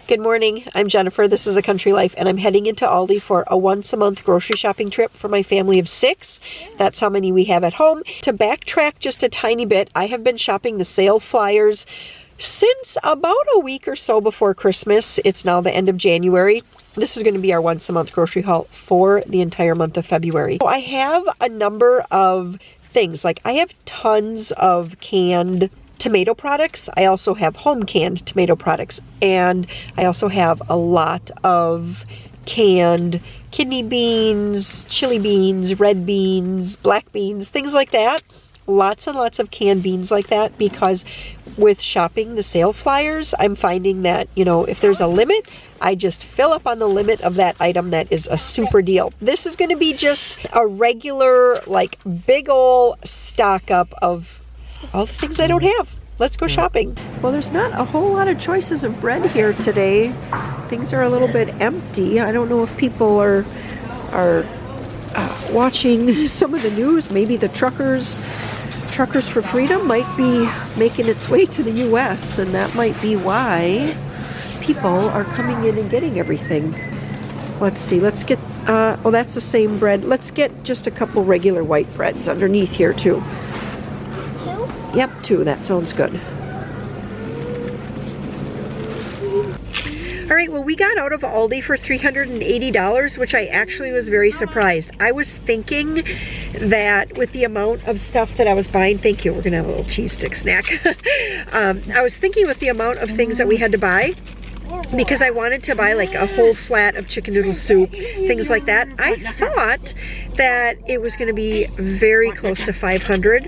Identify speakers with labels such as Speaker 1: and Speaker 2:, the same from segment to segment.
Speaker 1: Good morning, I'm Jennifer, this is The Country Life, and I'm heading into Aldi for a once-a-month grocery shopping trip for my family of 6. That's how many we have at home. To backtrack just a tiny bit, I have been shopping the sale flyers since about a week or so before Christmas. It's now the end of January. This is going to be our once-a-month grocery haul for the entire month of February. So I have a number of things, like I have tons of canned tomato products. I also have home canned tomato products, and I also have a lot of canned kidney beans, chili beans, red beans, black beans, things like that. Lots and lots of canned beans like that, because with shopping the sale flyers, I'm finding that, you know, if there's a limit, I just fill up on the limit of that item. That is a super deal. This is going to be just a regular, like, big ol' stock up of all the things I don't have. Let's go shopping. Well, there's not a whole lot of choices of bread here today. Things are a little bit empty. I don't know if people are watching some of the news. Maybe the Truckers for Freedom might be making its way to the U.S., and that might be why people are coming in and getting everything. Let's see. Let's get, oh, that's the same bread. Let's get just a couple regular white breads underneath here, too. Yep, 2. That sounds good. All right, well, we got out of Aldi for $380, which I actually was very surprised. I was thinking that with the amount of stuff that I was buying, thank you, we're gonna have a little cheese stick snack. I was thinking with the amount of things that we had to buy, because I wanted to buy like a whole flat of chicken noodle soup, things like that. I thought that it was gonna be very close to $500.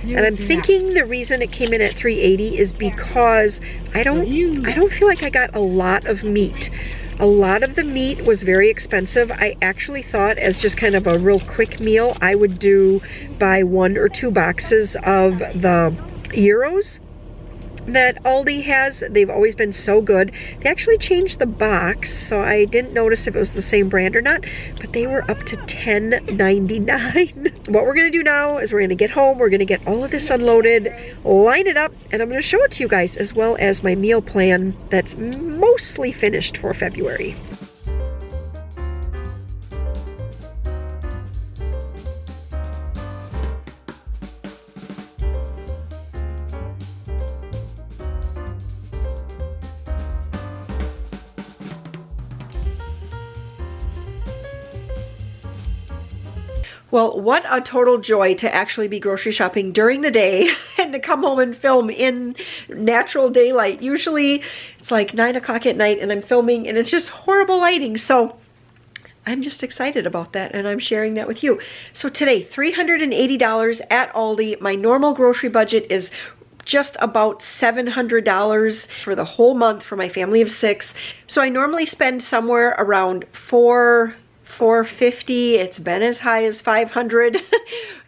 Speaker 1: And I'm thinking the reason it came in at $380 is because I don't feel like I got a lot of meat. A lot of the meat was very expensive. I actually thought, as just kind of a real quick meal, I would buy 1 or 2 boxes of the gyros that Aldi has. They've always been so good. They actually changed the box, so I didn't notice if it was the same brand or not, but they were up to $10.99. What we're gonna do now is we're gonna get home, we're gonna get all of this unloaded, line it up, and I'm gonna show it to you guys, as well as my meal plan that's mostly finished for February. Well, what a total joy to actually be grocery shopping during the day and to come home and film in natural daylight. Usually it's like 9 o'clock at night and I'm filming and it's just horrible lighting. So I'm just excited about that, and I'm sharing that with you. So today, $380 at Aldi. My normal grocery budget is just about $700 for the whole month for my family of 6. So I normally spend somewhere around $450. It's been as high as $500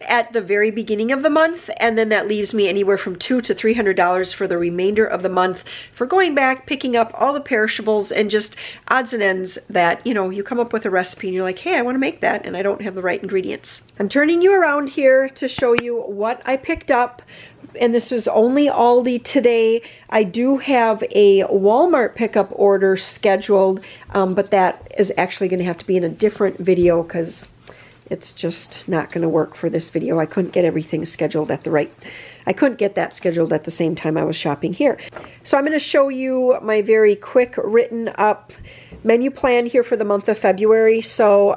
Speaker 1: at the very beginning of the month, and then that leaves me anywhere from $200 to $300 for the remainder of the month for going back, picking up all the perishables and just odds and ends that, you know, you come up with a recipe and you're like, hey, I want to make that, and I don't have the right ingredients. I'm turning you around here to show you what I picked up, and this was only Aldi today. I do have a Walmart pickup order scheduled, but that is actually going to have to be in a different video because it's just not going to work for this video. I couldn't get everything scheduled at the right, I couldn't get that scheduled at the same time I was shopping here. So I'm going to show you my very quick written up menu plan here for the month of February. So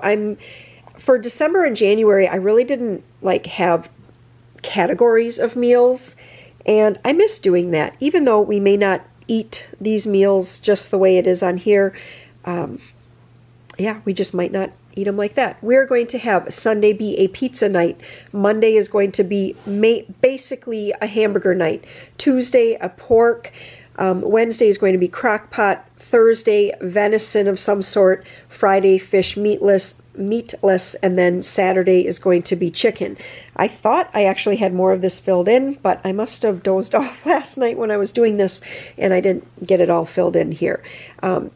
Speaker 1: for December and January, I really didn't like have categories of meals, and I miss doing that. Even though we may not eat these meals just the way it is on here, yeah, we just might not eat them like that. We're going to have Sunday be a pizza night. Monday is going to be basically a hamburger night. Tuesday, a pork. Wednesday is going to be crock pot. Thursday, venison of some sort. Friday, fish meatless. meatless, and then Saturday is going to be chicken. I thought I actually had more of this filled in, but I must have dozed off last night when I was doing this, and I didn't get it all filled in here.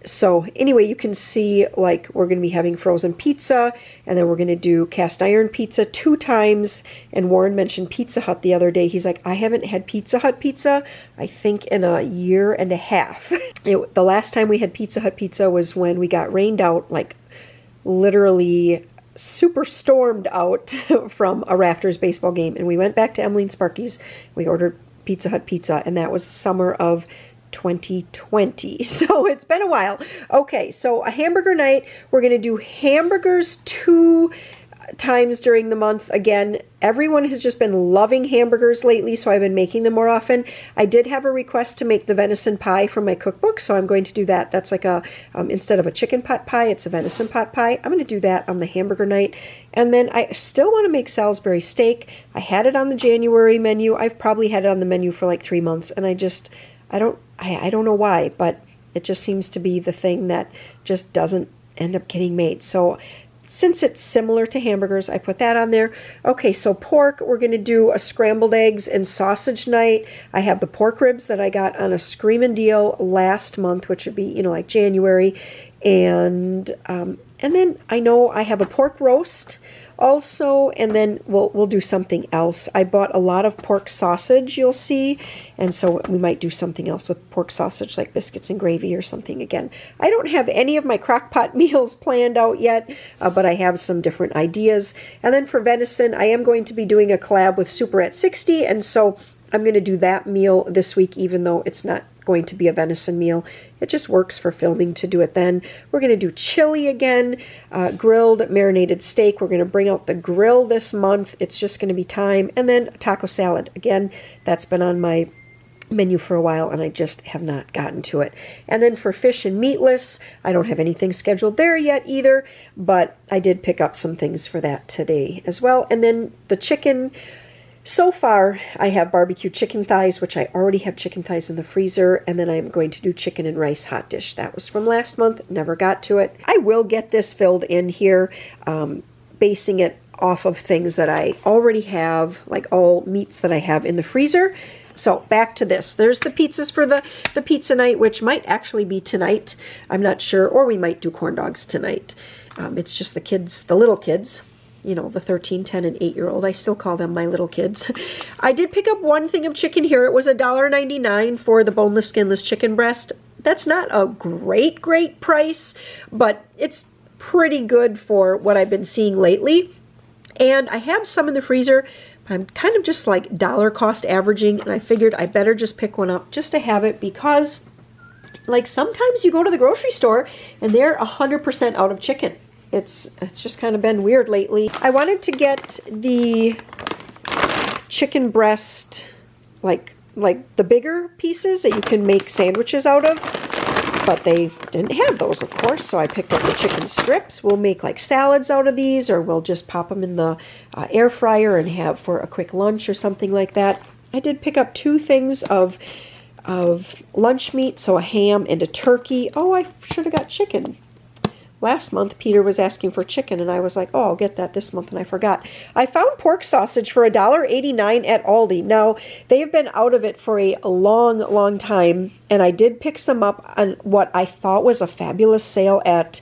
Speaker 1: So anyway, you can see, like, we're going to be having frozen pizza, and then we're going to do cast iron pizza 2 times. And Warren mentioned Pizza Hut the other day. He's like, I haven't had Pizza Hut pizza, I think, in a year and a half. The last time we had Pizza Hut pizza was when we got rained out, like literally super stormed out from a Rafters baseball game, and we went back to Emily and Sparky's. We ordered Pizza Hut pizza, and that was summer of 2020. So it's been a while. Okay, so a hamburger night. We're going to do hamburgers 2 times during the month. Again, everyone has just been loving hamburgers lately, so I've been making them more often. I did have a request to make the venison pie from my cookbook, so I'm going to do that. That's like a, instead of a chicken pot pie, it's a venison pot pie. I'm going to do that on the hamburger night. And then I still want to make Salisbury steak. I had it on the January menu. I've probably had it on the menu for like 3 months, and I don't know why, but it just seems to be the thing that just doesn't end up getting made. So since it's similar to hamburgers, I put that on there. Okay, so pork, we're going to do a scrambled eggs and sausage night. I have the pork ribs that I got on a screaming deal last month, which would be, you know, like January. And then I know I have a pork roast also, and then we'll do something else. I bought a lot of pork sausage, you'll see, and so we might do something else with pork sausage, like biscuits and gravy or something again. I don't have any of my crock pot meals planned out yet, but I have some different ideas. And then for venison, I am going to be doing a collab with Super at 60, and so I'm going to do that meal this week, even though it's not going to be a venison meal. It just works for filming to do it then. We're going to do chili again, grilled marinated steak. We're going to bring out the grill this month. It's just going to be time. And then a taco salad. Again, that's been on my menu for a while, and I just have not gotten to it. And then for fish and meatless, I don't have anything scheduled there yet either, but I did pick up some things for that today as well. And then the chicken, so far, I have barbecue chicken thighs, which I already have chicken thighs in the freezer, and then I'm going to do chicken and rice hot dish. That was from last month, never got to it. I will get this filled in here, basing it off of things that I already have, like all meats that I have in the freezer. So back to this. There's the pizzas for the pizza night, which might actually be tonight. I'm not sure, or we might do corn dogs tonight. It's just the kids, the little kids. You know, the 13, 10, and 8-year-old. I still call them my little kids. I did pick up one thing of chicken here. It was $1.99 for the boneless, skinless chicken breast. That's not a great price, but it's pretty good for what I've been seeing lately. And I have some in the freezer, but I'm kind of just like dollar cost averaging, and I figured I better just pick one up just to have it, because like sometimes you go to the grocery store and they're 100% out of chicken. It's just kind of been weird lately. I wanted to get the chicken breast, like the bigger pieces that you can make sandwiches out of, but they didn't have those, of course, so I picked up the chicken strips. We'll make like salads out of these, or we'll just pop them in the air fryer and have for a quick lunch or something like that. I did pick up 2 things of lunch meat, so a ham and a turkey. Oh, I should have got chicken. Last month, Peter was asking for chicken, and I was like, oh, I'll get that this month, and I forgot. I found pork sausage for $1.89 at Aldi. Now, they have been out of it for a long time, and I did pick some up on what I thought was a fabulous sale at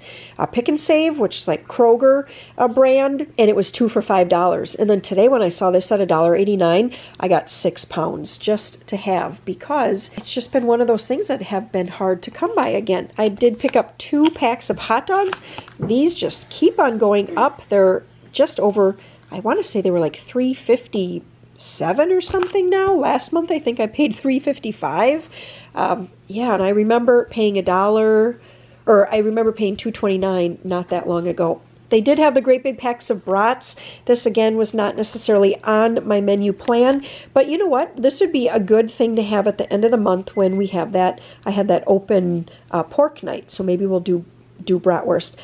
Speaker 1: Pick and Save, which is like Kroger brand, and it was 2 for $5. And then today when I saw this at $1.89, I got 6 pounds just to have, because it's just been one of those things that have been hard to come by again. I did pick up 2 packs of hot dogs. These just keep on going up. They're just over, I want to say they were like $3.57 or something now. Last month I think I paid $3.55. Yeah, and I remember paying $1, or I remember paying $2.29 not that long ago. They did have the great big packs of brats. This again was not necessarily on my menu plan, but you know what? This would be a good thing to have at the end of the month when we have that. I have that open pork night, so maybe we'll do do bratwurst.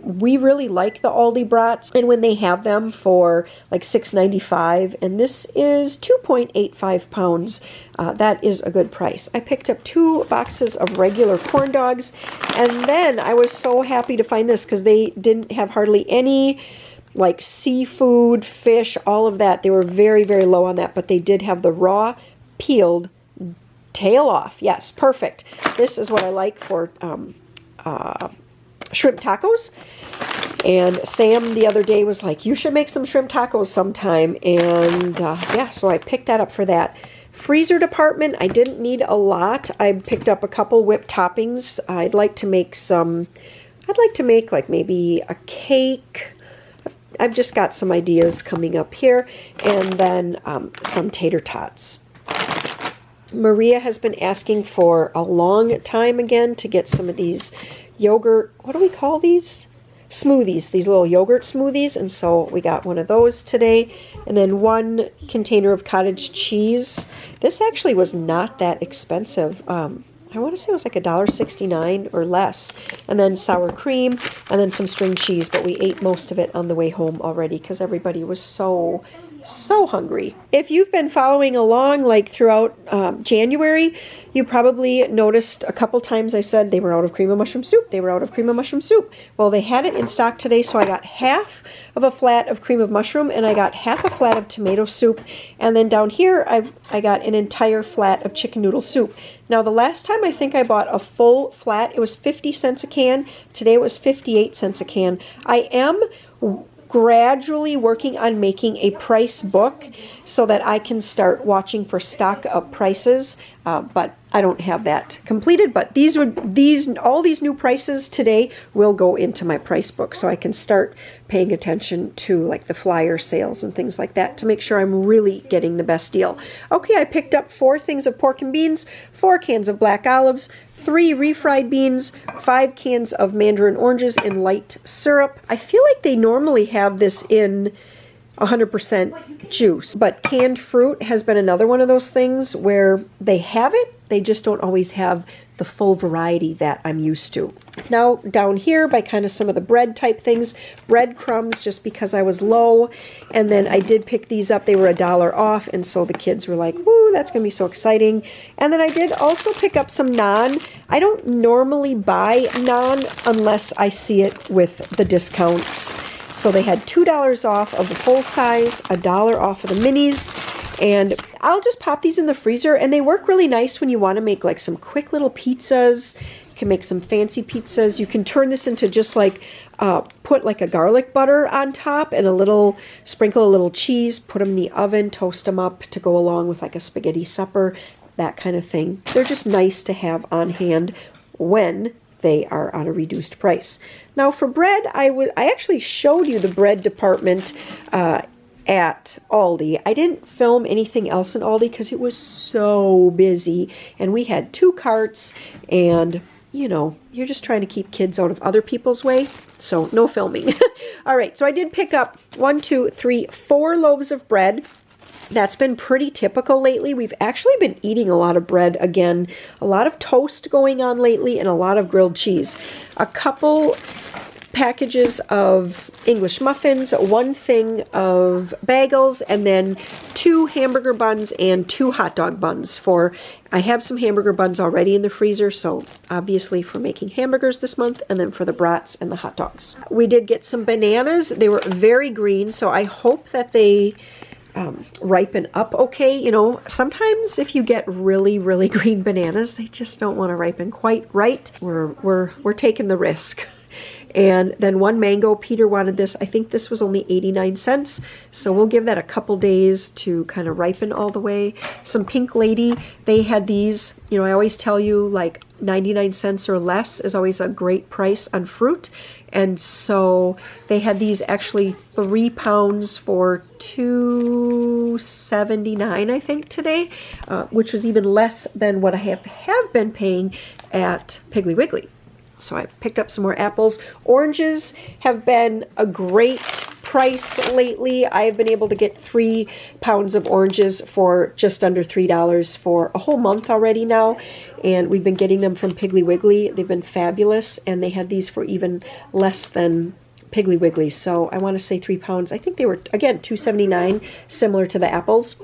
Speaker 1: We really like the Aldi brats, and when they have them for like $6.95, and this is 2.85 pounds, that is a good price. I picked up 2 boxes of regular corn dogs, and then I was so happy to find this because they didn't have hardly any like seafood, fish, all of that. They were very, very low on that, but they did have the raw, peeled, tail off. Yes, perfect. This is what I like for shrimp tacos. And Sam the other day was like, you should make some shrimp tacos sometime. And yeah, so I picked that up for that. Freezer department, I didn't need a lot. I picked up a couple whipped toppings. I'd like to make like maybe a cake. I've just got some ideas coming up here. And then some tater tots. Maria has been asking for a long time again to get some of these yogurt, what do we call these? Smoothies, these little yogurt smoothies. And so we got one of those today. And then 1 container of cottage cheese. This actually was not that expensive. I want to say it was like $1.69 or less. And then sour cream and then some string cheese. But we ate most of it on the way home already because everybody was so hungry. If you've been following along like throughout January, you probably noticed a couple times I said they were out of cream of mushroom soup. They were out of cream of mushroom soup. Well, they had it in stock today, so I got half of a flat of cream of mushroom and I got half a flat of tomato soup. And then down here, I got an entire flat of chicken noodle soup. Now, the last time I think I bought a full flat, it was 50 cents a can. Today it was 58 cents a can. I am gradually working on making a price book so that I can start watching for stock up prices, but I don't have that completed. But all these new prices today will go into my price book, so I can start paying attention to like the flyer sales and things like that to make sure I'm really getting the best deal. Okay, I picked up 4 things of pork and beans, 4 cans of black olives, 3 refried beans, 5 cans of mandarin oranges in light syrup. I feel like they normally have this in 100% juice, but canned fruit has been another one of those things where they have it, they just don't always have the full variety that I'm used to. Now down here by kind of some of the bread type things, breadcrumbs just because I was low, and then I did pick these up. They were $1 off, and so the kids were like, woo, that's gonna be so exciting. And then I did also pick up some naan. I don't normally buy naan unless I see it with the discounts. So they had $2 off of the full size, $1 off of the minis, and I'll just pop these in the freezer, and they work really nice when you want to make like some quick little pizzas. You can make some fancy pizzas. You can turn this into just like, put like a garlic butter on top and sprinkle a little cheese, put them in the oven, toast them up to go along with like a spaghetti supper, that kind of thing. They're just nice to have on hand when they are on a reduced price. Now for bread, I actually showed you the bread department at Aldi. I didn't film anything else in Aldi because it was so busy, and we had 2 carts, and you know, you're just trying to keep kids out of other people's way, so no filming. All right, so I did pick up 4 loaves of bread. That's been pretty typical lately. We've actually been eating a lot of bread again, a lot of toast going on lately, and a lot of grilled cheese. A couple packages of English muffins, 1 thing of bagels, and then 2 hamburger buns and 2 hot dog buns. I have some hamburger buns already in the freezer, so obviously for making hamburgers this month, and then for the brats and the hot dogs. We did get some bananas. They were very green, so I hope that they ripen up okay. You know, sometimes if you get really, really green bananas, they just don't want to ripen quite right. We're taking the risk. And then 1 mango. Peter wanted this. I think this was only 89 cents. So we'll give that a couple days to kind of ripen all the way. Some Pink Lady. They had these. You know, I always tell you like 99 cents or less is always a great price on fruit. And so they had these actually 3 pounds for $2.79, I think, today, which was even less than what I have been paying at Piggly Wiggly. So I picked up some more apples. Oranges have been a great price lately. I've been able to get 3 pounds of oranges for just under $3 for a whole month already now. And we've been getting them from Piggly Wiggly. They've been fabulous, and they had these for even less than Piggly Wiggly. So I want to say 3 pounds. I think they were, again, $2.79, similar to the apples.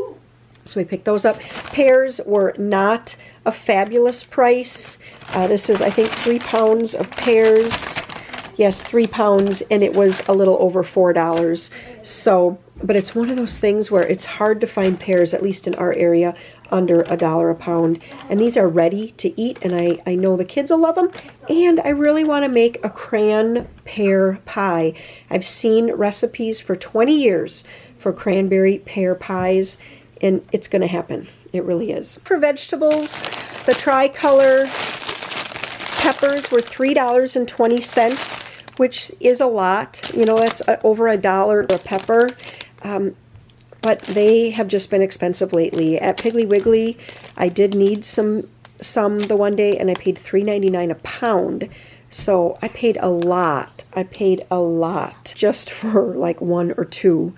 Speaker 1: So we picked those up. Pears were not a fabulous price. This is, I think, 3 pounds of pears. Yes, 3 pounds, and it was a little over $4. So, but it's one of those things where it's hard to find pears, at least in our area, under $1 a pound. And these are ready to eat, and I know the kids will love them. And I really want to make a cran pear pie. I've seen recipes for 20 years for cranberry pear pies, and it's going to happen. It really is. For vegetables, the tricolor peppers were $3.20, which is a lot. You know, that's over $1 a pepper. But they have just been expensive lately. At Piggly Wiggly, I did need some the one day, and I paid $3.99 a pound. So I paid a lot. I paid a lot just for like 1 or 2.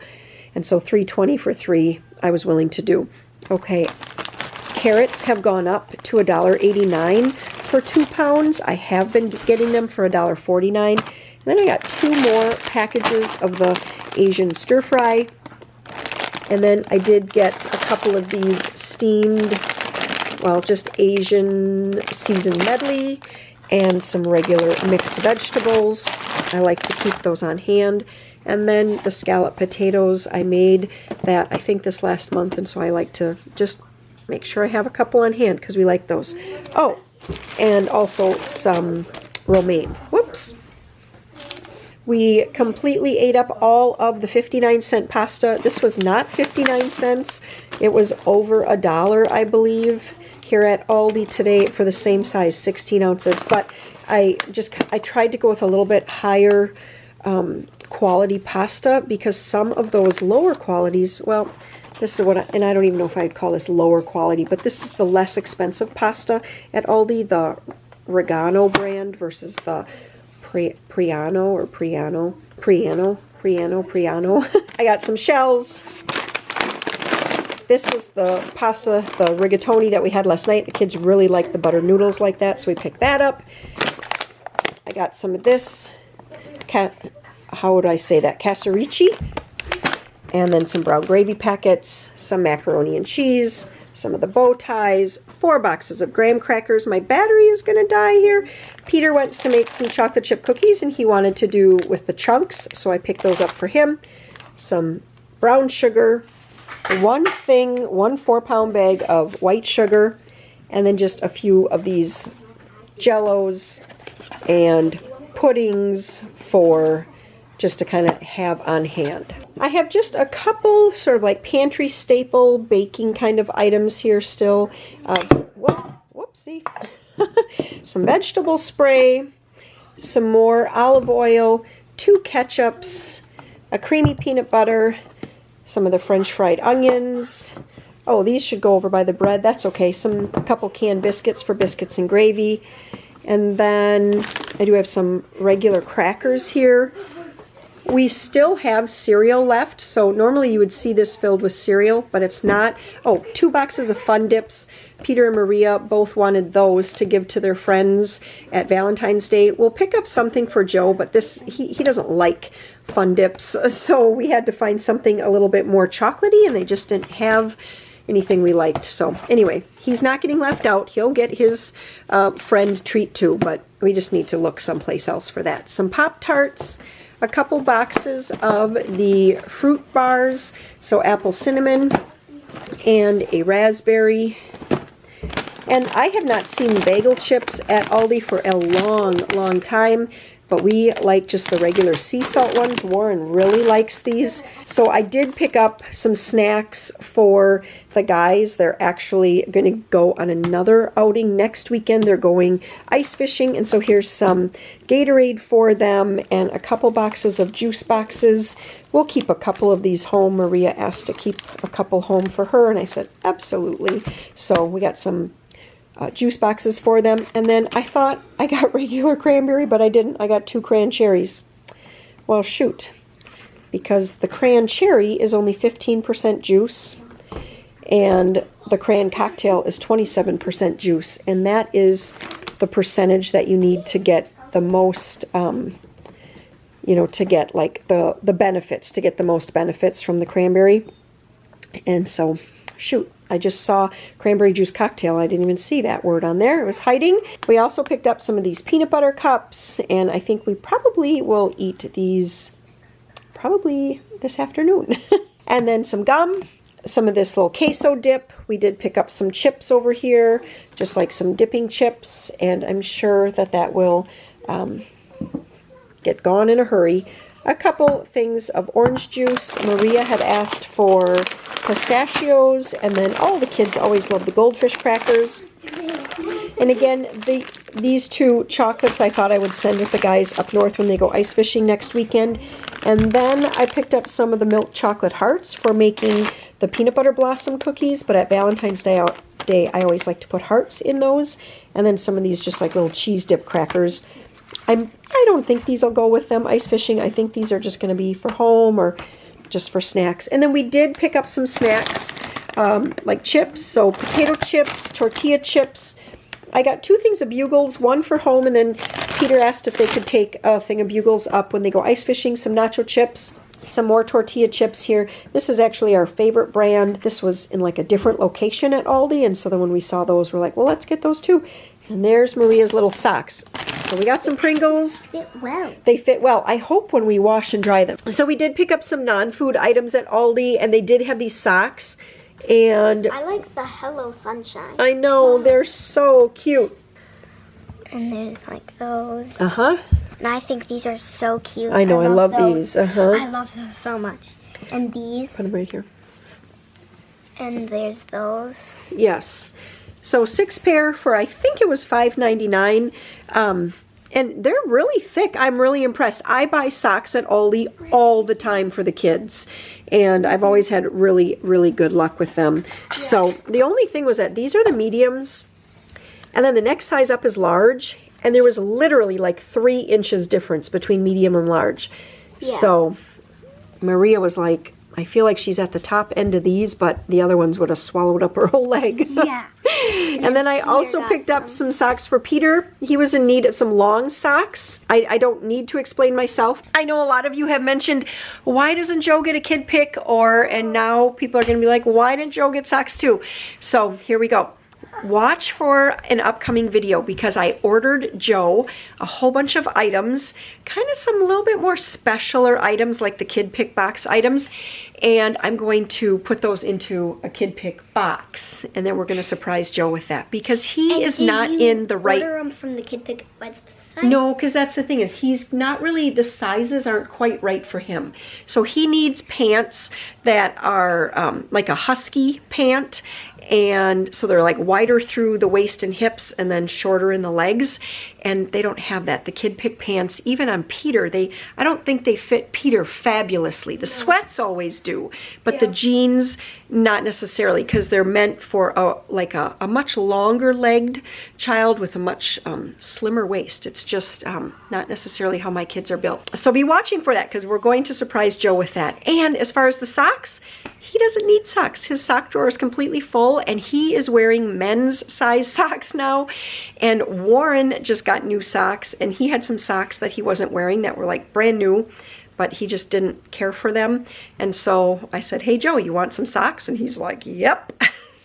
Speaker 1: And so $3.20 for 3 I was willing to do. Okay, carrots have gone up to $1.89 for 2 pounds. I have been getting them for $1.49. And then I got 2 more packages of the Asian stir fry. And then I did get a couple of these steamed, well, just Asian seasoned medley and some regular mixed vegetables. I like to keep those on hand. And then the scallop potatoes, I made that, I think, this last month, and so I like to just make sure I have a couple on hand because we like those. Oh, and also some romaine. Whoops. We completely ate up all of the 59-cent pasta. This was not 59 cents. It was over $1, I believe, here at Aldi today for the same size, 16 ounces. But I tried to go with a little bit higher quality pasta, because some of those lower qualities, well, this is what and I don't even know if I'd call this lower quality, but this is the less expensive pasta at Aldi, the Regano brand versus the Priano. I got some shells. This was the pasta, the rigatoni that we had last night. The kids really like the butter noodles like that, so we picked that up. I got some of this, how would I say that, casarici, and then some brown gravy packets, some macaroni and cheese, some of the bow ties, 4 boxes of graham crackers. My battery is going to die here. Peter wants to make some chocolate chip cookies, and he wanted to do with the chunks, so I picked those up for him. Some brown sugar, one 4-pound bag of white sugar, and then just a few of these jellos and puddings for just to kind of have on hand. I have just a couple sort of like pantry staple baking kind of items here still. Whoopsie. Some vegetable spray, some more olive oil, 2 ketchups, a creamy peanut butter, some of the French fried onions. Oh, these should go over by the bread. That's okay. A couple canned biscuits for biscuits and gravy. And then I do have some regular crackers here. We still have cereal left, so normally you would see this filled with cereal, but it's not. Oh, 2 boxes of Fun Dips. Peter and Maria both wanted those to give to their friends at Valentine's Day. We'll pick up something for Joe, but he doesn't like Fun Dips, so we had to find something a little bit more chocolatey, and they just didn't have anything we liked. So anyway, he's not getting left out. He'll get his friend treat too, but we just need to look someplace else for that. Some Pop-Tarts, a couple boxes of the fruit bars, so apple cinnamon and a raspberry. And I have not seen bagel chips at Aldi for a long time, but we like just the regular sea salt ones. Warren really likes these. So I did pick up some snacks for the guys. They're actually going to go on another outing next weekend. They're going ice fishing, and so here's some Gatorade for them and a couple boxes of juice boxes. We'll keep a couple of these home. Maria asked to keep a couple home for her, and I said absolutely. So we got some juice boxes for them. And then I thought I got regular cranberry, but I didn't. I got 2 cran cherries. Well, shoot. because the cran cherry is only 15% juice and the cran cocktail is 27% juice, and that is the percentage that you need to get the most, you know, to get like the benefits, to get the most benefits from the cranberry. And so, shoot, I just saw cranberry juice cocktail. I didn't even see that word on there. It was hiding. We also picked up some of these peanut butter cups, and I think we probably will eat these probably this afternoon. And then some gum, some of this little queso dip. We did pick up some chips over here, just like some dipping chips, and I'm sure that that will get gone in a hurry. A couple things of orange juice. Maria had asked for pistachios, and then all the kids always love the goldfish crackers. And again, these two chocolates I thought I would send with the guys up north when they go ice fishing next weekend. And then I picked up some of the milk chocolate hearts for making the peanut butter blossom cookies, but at Valentine's Day I always like to put hearts in those. And then some of these just like little cheese dip crackers. I don't think these will go with them ice fishing. I think these are just going to be for home or just for snacks. And then we did pick up some snacks like chips, so potato chips, tortilla chips. I got 2 things of Bugles, one for home, and then Peter asked if they could take a thing of Bugles up when they go ice fishing, some nacho chips, some more tortilla chips here. This is actually our favorite brand. This was in like a different location at Aldi, and so then when we saw those, we're like, well, let's get those too. And there's Maria's little socks. So we got some Pringles.
Speaker 2: Fit well.
Speaker 1: They fit well. I hope when we wash and dry them. So we did pick up some non-food items at Aldi, and they did have these socks. And
Speaker 2: I like the Hello Sunshine.
Speaker 1: I know, they're so cute.
Speaker 2: And there's like those.
Speaker 1: Uh-huh.
Speaker 2: And I think these are so cute.
Speaker 1: I know, I love
Speaker 2: those.
Speaker 1: these. Uh-huh.
Speaker 2: I love those so much. And these.
Speaker 1: Put them right here.
Speaker 2: And there's those.
Speaker 1: Yes. So 6 pair for, I think it was $5.99. And they're really thick. I'm really impressed. I buy socks at Aldi all the time for the kids. And I've always had really, really good luck with them. Yeah. So the only thing was that these are the mediums. And then the next size up is large. And there was literally like 3 inches difference between medium and large. Yeah. So Maria was like, I feel like she's at the top end of these, but the other ones would have swallowed up her whole leg.
Speaker 2: Yeah.
Speaker 1: And then I also picked up some socks for Peter. He was in need of some long socks. I don't need to explain myself. I know a lot of you have mentioned, why doesn't Joe get a kid pick? And now people are going to be like, why didn't Joe get socks too? So here we go. Watch for an upcoming video because I ordered Joe a whole bunch of items, kind of some little bit more specialer items like the kid pick box items, and I'm going to put those into a kid pick box, and then we're going to surprise Joe with that because he is not in the right.
Speaker 2: Order them from the kid pick box.
Speaker 1: No, because that's the thing is he's not really, the sizes aren't quite right for him. So he needs pants that are like a husky pant, and so they're like wider through the waist and hips and then shorter in the legs, and they don't have that. The kid pick pants, even on Peter, I don't think they fit Peter fabulously. The sweats always do, but the jeans not necessarily, because they're meant for a much longer legged child with a much slimmer waist. It's just not necessarily how my kids are built. So be watching for that because we're going to surprise Joe with that. And as far as the socks, he doesn't need socks. His sock drawer is completely full, and he is wearing men's size socks now. And Warren just got new socks, and he had some socks that he wasn't wearing that were like brand new, but he just didn't care for them. And so I said, hey Joe, you want some socks? And he's like, yep.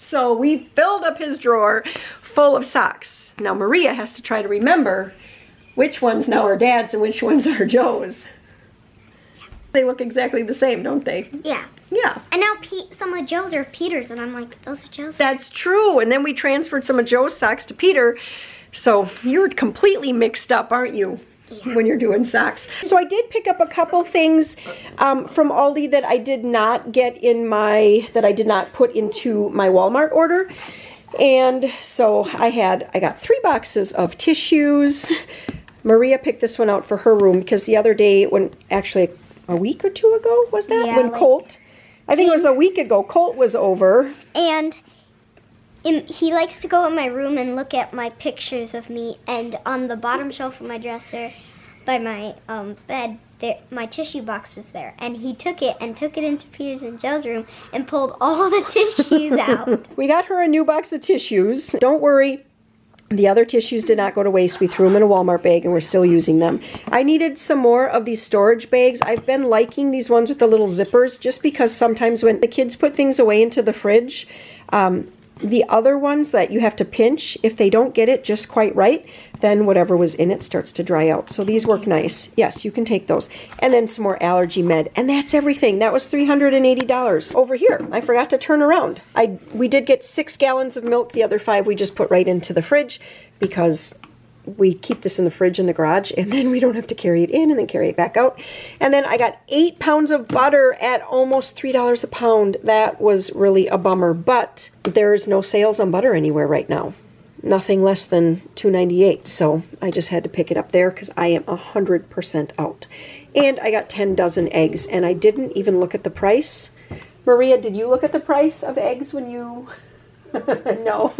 Speaker 1: So we filled up his drawer full of socks. Now Maria has to try to remember which ones now are Dad's and which ones are Joe's. They look exactly the same, don't they?
Speaker 2: Yeah.
Speaker 1: Yeah.
Speaker 2: And now some of Joe's are Peter's, and I'm like, those are Joe's.
Speaker 1: That's true. And then we transferred some of Joe's socks to Peter. So you're completely mixed up, aren't you? Yeah. When you're doing socks. So I did pick up a couple things from Aldi that I did not get that I did not put into my Walmart order. And so I got 3 boxes of tissues. Maria picked this one out for her room because the other day, actually a week or 2 ago, was that?
Speaker 2: Yeah,
Speaker 1: when Colt, I think it was a week ago, Colt was over.
Speaker 2: And he likes to go in my room and look at my pictures of me, and on the bottom shelf of my dresser, my bed, my tissue box was there, and he took it into Peter's and Joe's room and pulled all the tissues out.
Speaker 1: We got her a new box of tissues. Don't worry. The other tissues did not go to waste. We threw them in a Walmart bag and we're still using them. I needed some more of these storage bags. I've been liking these ones with the little zippers just because sometimes when the kids put things away into the fridge, the other ones that you have to pinch, if they don't get it just quite right, then whatever was in it starts to dry out. So these work nice. Yes, you can take those. And then some more allergy med. And that's everything. That was $380. Over here, I forgot to turn around. We did get 6 gallons of milk. The other 5 we just put right into the fridge because we keep this in the fridge in the garage, and then we don't have to carry it in and then carry it back out. And then I got 8 pounds of butter at almost $3 a pound. That was really a bummer, but there's no sales on butter anywhere right now. Nothing less than $2.98, so I just had to pick it up there because I am 100% out. And I got 10 dozen eggs, and I didn't even look at the price. Maria, did you look at the price of eggs when you... No,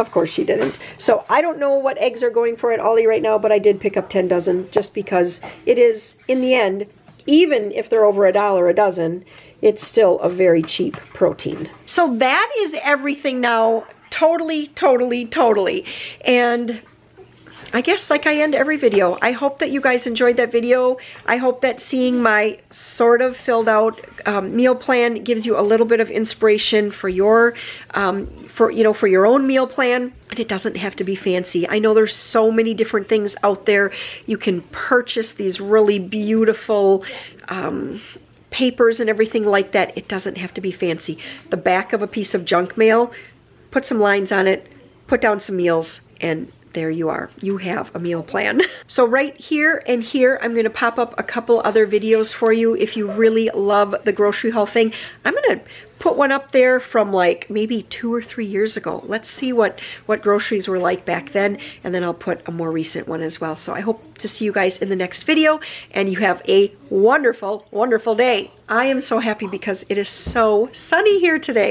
Speaker 1: of course she didn't. So I don't know what eggs are going for at Aldi right now, but I did pick up 10 dozen just because it is, in the end, even if they're over $1 a dozen, it's still a very cheap protein. So that is everything now. Totally. And I guess like I end every video, I hope that you guys enjoyed that video. I hope that seeing my sort of filled out meal plan gives you a little bit of inspiration for your for your own meal plan. And it doesn't have to be fancy. I know there's so many different things out there. You can purchase these really beautiful papers and everything like that. It doesn't have to be fancy. The back of a piece of junk mail, put some lines on it, put down some meals, and there you are. You have a meal plan. So right here and here, I'm going to pop up a couple other videos for you if you really love the grocery haul thing. I'm going to put one up there from like maybe 2 or 3 years ago. Let's see what groceries were like back then, and then I'll put a more recent one as well. So I hope to see you guys in the next video, and you have a wonderful, wonderful day. I am so happy because it is so sunny here today.